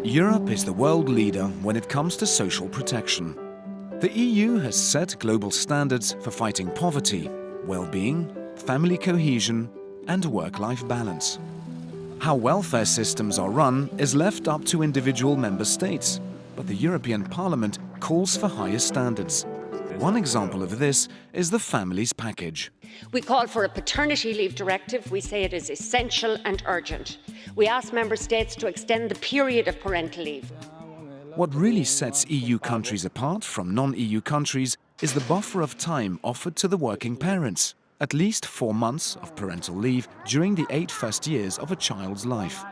Europe is the world leader when it comes to social protection. The EU has set global standards for fighting poverty, well-being, family cohesion, and work-life balance. How welfare systems are run is left up to individual member states, but the European Parliament calls for higher standards. One example of this is the Families Package. We call for a paternity leave directive. We say it is essential and urgent. We ask member states to extend the period of parental leave. What really sets EU countries apart from non-EU countries is the buffer of time offered to the working parents. At least 4 months of parental leave during the 8 first years of a child's life.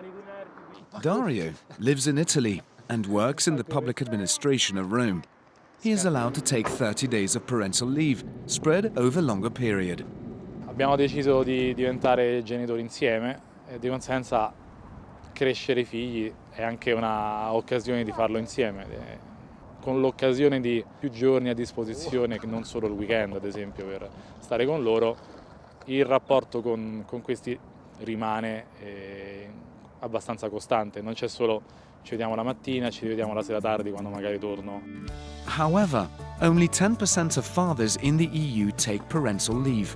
Dario lives in Italy and works in the public administration of Rome. He is allowed to take 30 days of parental leave, spread over a longer period. Abbiamo deciso di diventare genitori insieme e di conseguenza crescere i figli è anche un'occasione di farlo insieme, con l'occasione di più giorni a disposizione, che non solo il weekend ad esempio, per stare con loro. Il rapporto con questi rimane abbastanza costante, non c'è solo ci vediamo la mattina, ci vediamo la sera tardi quando magari torno. However, only 10% of fathers in the EU take parental leave.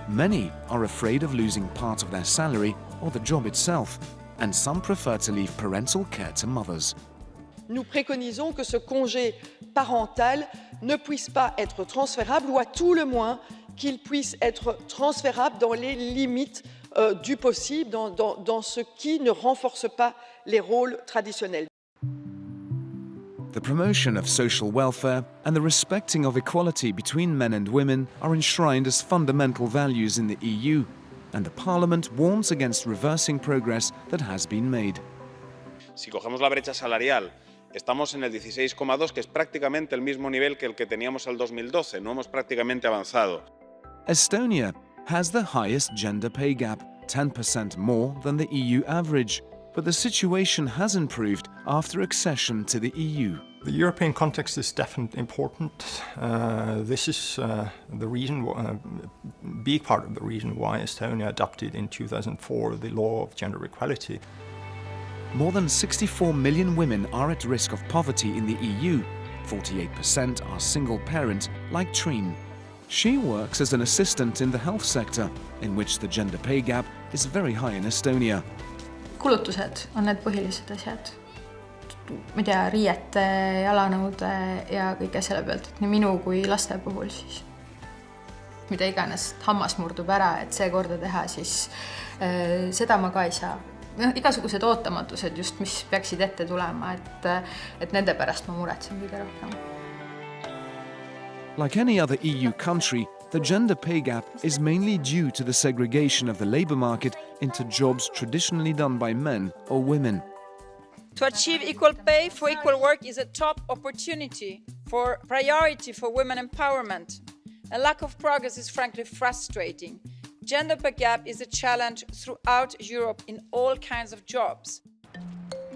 Many are afraid of losing part of their salary or the job itself, and some prefer to leave parental care to mothers. Nous préconisons que ce congé parental ne puisse pas être transférable, ou à tout le moins qu'il puisse être transférable dans les limites du possible, dans ce qui ne renforce pas les rôles traditionnels. The promotion of social welfare and the respecting of equality between men and women are enshrined as fundamental values in the EU, and the Parliament warns against reversing progress that has been made. Si cogemos la brecha salarial, estamos en el 16,2, que es prácticamente el mismo nivel que el que teníamos el 2012, no hemos prácticamente avanzado. Estonia has the highest gender pay gap, 10% more than the EU average, but the situation has improved after accession to the EU. The European context is definitely important. This is the reason, big part of the reason why Estonia adopted in 2004 the law of gender equality. More than 64 million women are at risk of poverty in the EU. 48% are single parent, like Trine. She works as an assistant in the health sector, in which the gender pay gap is very high in Estonia. Kulutused on need põhilised asjad. Ma ei tea, riiete, jalanõude ja kõige selle pealt, et nii minu kui laste puhul siis. Mida iganes hammas murdub ära, et see korda teha, siis seda ma ka ei saa. Igasugused ootamatused just, mis peaksid ette tulema, et nende pärast ma muretsen kõige rohkem. Like any other EU country, the gender pay gap is mainly due to the segregation of the labour market into jobs traditionally done by men or women. To achieve equal pay for equal work is a top opportunity for priority for women empowerment. A lack of progress is frankly frustrating. Gender pay gap is a challenge throughout Europe in all kinds of jobs.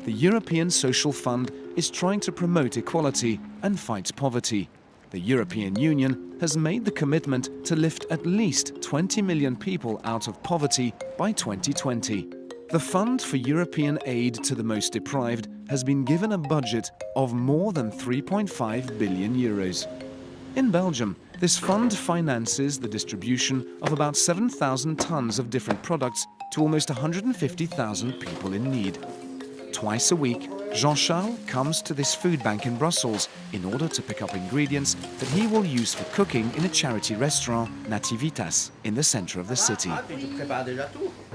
The European Social Fund is trying to promote equality and fight poverty. The European Union has made the commitment to lift at least 20 million people out of poverty by 2020. The Fund for European Aid to the Most Deprived has been given a budget of more than 3.5 billion euros. In Belgium, this fund finances the distribution of about 7,000 tons of different products to almost 150,000 people in need. Twice a week, Jean-Charles comes to this food bank in Brussels in order to pick up ingredients that he will use for cooking in a charity restaurant, Nativitas, in the center of the city.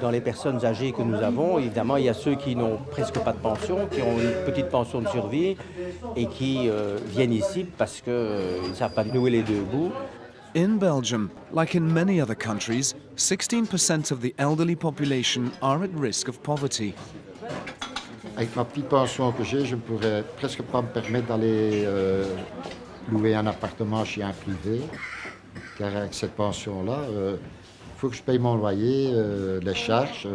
Dans les personnes âgées que nous avons, évidemment, il y a ceux qui n'ont presque pas de pension, qui ont une petite pension de survie et qui viennent ici parce qu'ils ne savent pas nouer les deux bouts. In Belgium, like in many other countries, 16% of the elderly population are at risk of poverty. Avec ma petite pension que j'ai, je ne pourrais presque pas me permettre d'aller louer un appartement chez un privé. Car avec cette pension-là, il faut que je paye mon loyer, les charges,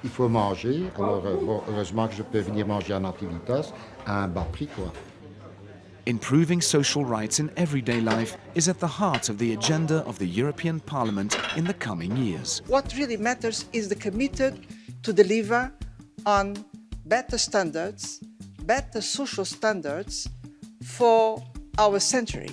il faut manger. Alors, heureusement que je peux venir manger à Nativitas à un bas prix, quoi. Improving social rights in everyday life is at the heart of the agenda of the European Parliament in the coming years. What really matters is the commitment to deliver on better standards better social standards for our century.